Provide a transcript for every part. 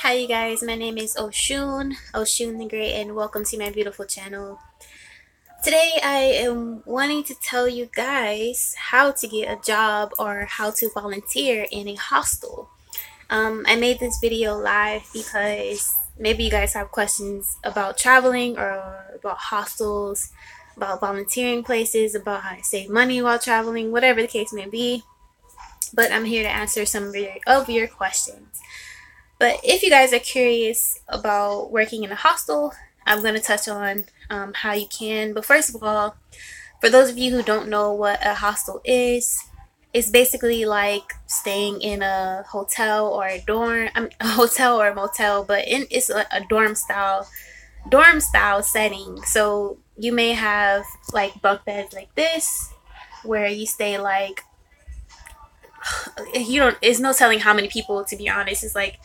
Hi you guys, my name is Oshun the Great, and welcome to my beautiful channel. Today I am wanting to tell you guys how to get a job or how to volunteer in a hostel. I made this video live because maybe you guys have questions about traveling or about hostels, about volunteering places, about how to save money while traveling, whatever the case may be. But I'm here to answer some of your questions. But if you guys are curious about working in a hostel, I'm going to touch on how you can. But first of all, for those of you who don't know what a hostel is, it's basically like staying in a hotel or a dorm, a hotel or a motel, but it's a dorm style setting. So you may have like bunk beds like this, where you stay like you don't. It's no telling how many people. To be honest, it's like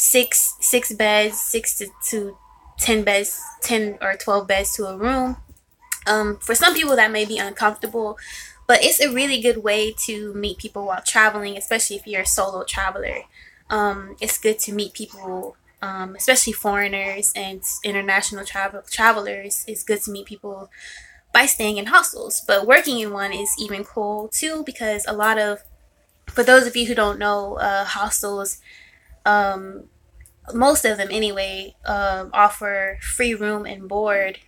six beds, six to 10 beds, 10 or 12 beds to a room. For some people that may be uncomfortable, but it's a really good way to meet people while traveling, especially if you're a solo traveler. It's good to meet people, especially foreigners and international travelers. It's good to meet people by staying in hostels, but working in one is even cool too, because for those of you who don't know, hostels, um, most of them anyway, offer free room and board,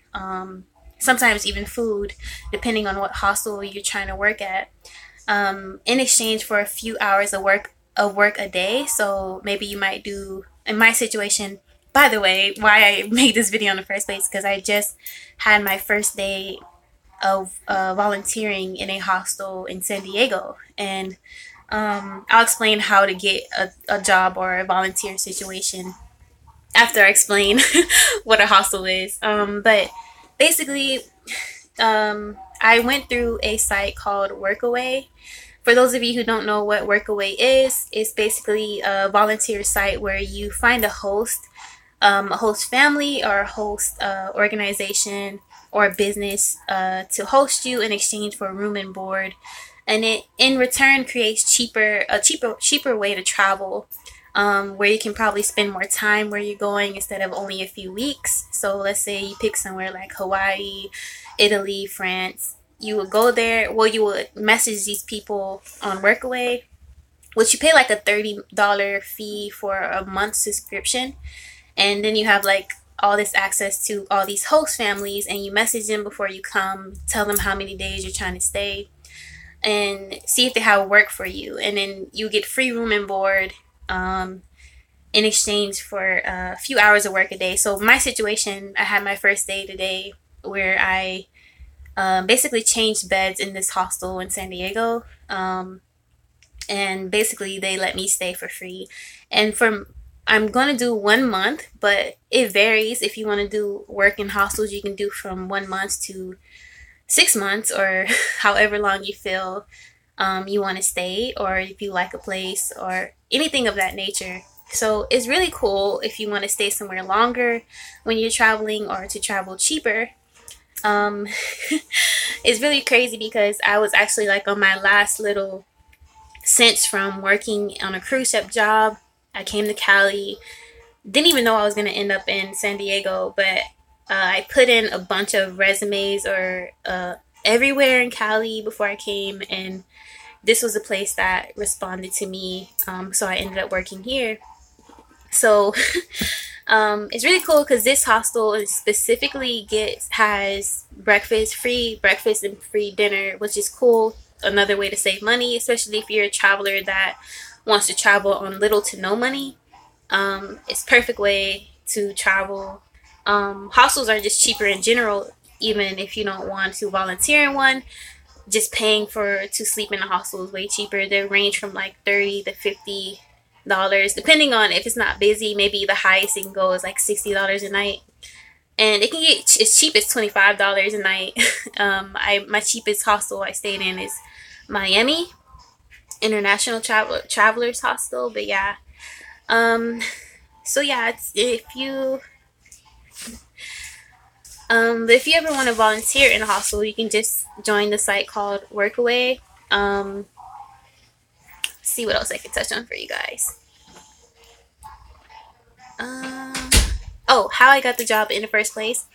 sometimes even food, depending on what hostel you're trying to work at, in exchange for a few hours of work a day. So maybe you might do, in my situation, by the way, why I made this video in the first place, because I just had my first day of volunteering in a hostel in San Diego, and I'll explain how to get a job or a volunteer situation after I explain what a hostel is. But basically, I went through a site called WorkAway. For those of you who don't know what WorkAway is, it's basically a volunteer site where you find a host family or a host organization or business to host you in exchange for room and board, and it in return creates cheaper way to travel, where you can probably spend more time where you're going instead of only a few weeks. So let's say you pick somewhere like Hawaii, Italy, France. You would go there. Well, you would message these people on Workaway, which you pay like a $30 fee for a month subscription, and then you have like all this access to all these host families, and you message them before you come, tell them how many days you're trying to stay, and see if they have work for you, and then you get free room and board, in exchange for a few hours of work a day. So my situation, I had my first day today where I basically changed beds in this hostel in San Diego, and basically they let me stay for free. And I'm gonna do 1 month, but it varies. If you want to do work in hostels, you can do from 1 month to 6 months, or however long you feel you want to stay, or if you like a place or anything of that nature. So it's really cool if you want to stay somewhere longer when you're traveling, or to travel cheaper. Um, it's really crazy because I was actually like on my last little cinch from working on a cruise ship job. I came to Cali, didn't even know I was going to end up in San Diego, but I put in a bunch of resumes or everywhere in Cali before I came, and this was a place that responded to me, so I ended up working here. So it's really cool because this hostel specifically has free breakfast and free dinner, which is cool. Another way to save money, especially if you're a traveler that wants to travel on little to no money. It's perfect way to travel. Hostels are just cheaper in general, even if you don't want to volunteer in one. Just paying to sleep in a hostel is way cheaper. They range from like $30 to $50, depending on if it's not busy. Maybe the highest it can go is like $60 a night, and it can get as cheap as $25 a night. My cheapest hostel I stayed in is Miami International Travelers Hostel. But yeah, so yeah, if you ever want to volunteer in a hostel, you can just join the site called Workaway. See what else I can touch on for you guys. Oh, how I got the job in the first place.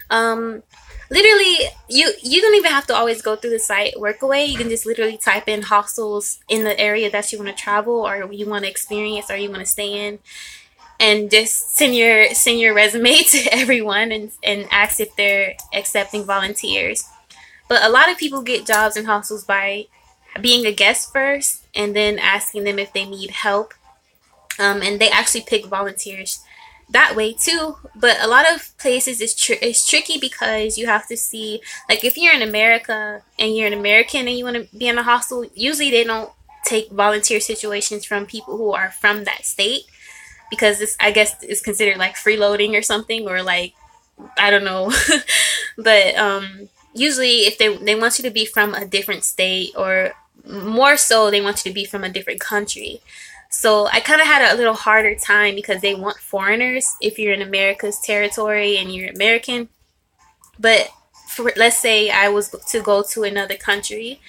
Um, Literally, you don't even have to always go through the site WorkAway. You can just literally type in hostels in the area that you want to travel or you want to experience or you want to stay in, and just send your resume to everyone and ask if they're accepting volunteers. But a lot of people get jobs in hostels by being a guest first and then asking them if they need help. And they actually pick volunteers that way too. But a lot of places it's tricky because you have to see, like, if you're in America and you're an American and you want to be in a hostel, usually they don't take volunteer situations from people who are from that state, because this, I guess, is considered like freeloading or something, or like, I don't know. But usually if they want you to be from a different state, or more so they want you to be from a different country. So I kind of had a little harder time because they want foreigners if you're in America's territory and you're American. But for, let's say I was to go to another country,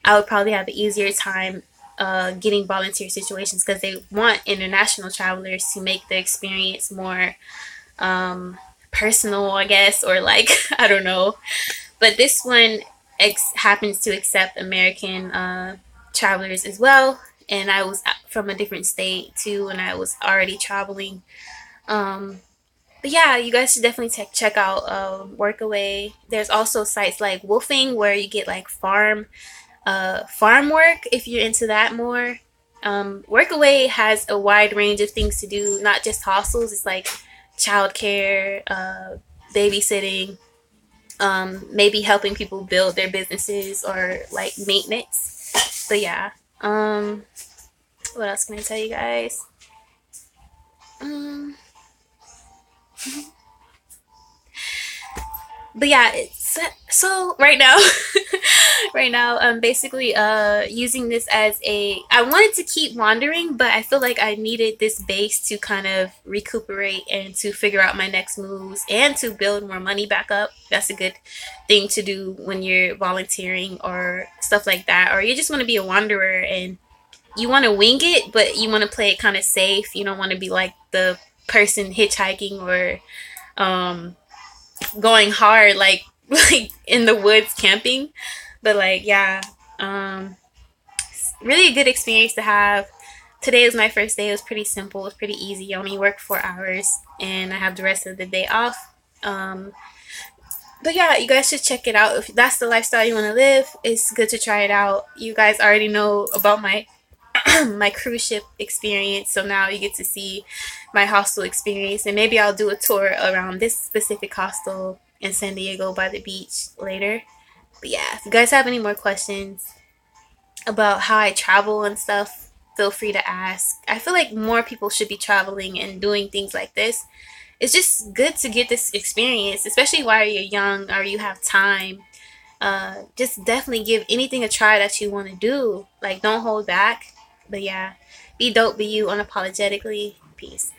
I would probably have an easier time getting volunteer situations because they want international travelers to make the experience more personal, I guess, or like, I don't know. But this one happens to accept American travelers as well. And I was from a different state too, and I was already traveling. But yeah, you guys should definitely check out WorkAway. There's also sites like Woofing where you get like farm work if you're into that more. WorkAway has a wide range of things to do, not just hostels. It's like childcare, babysitting, maybe helping people build their businesses or like maintenance. But yeah, what else can I tell you guys? But yeah, it's so right now right now I'm basically using this as a, I wanted to keep wandering, but I feel like I needed this base to kind of recuperate and to figure out my next moves and to build more money back up. That's a good thing to do when you're volunteering or stuff like that, or you just want to be a wanderer and you want to wing it, but you want to play it kind of safe. You don't want to be like the person hitchhiking or going hard like like in the woods camping. But like, yeah, really a good experience to have. Today was my first day. It was pretty simple. It was pretty easy. I only worked 4 hours and I have the rest of the day off. But yeah, you guys should check it out. If that's the lifestyle you want to live, it's good to try it out. You guys already know about my my cruise ship experience, so now you get to see my hostel experience, and maybe I'll do a tour around this specific hostel in San Diego by the beach later. But yeah, if you guys have any more questions about how I travel and stuff, feel free to ask. I feel like more people should be traveling and doing things like this. It's just good to get this experience, especially while you're young or you have time. Just definitely give anything a try that you want to do. Like, don't hold back. But yeah, be dope, be you unapologetically. Peace.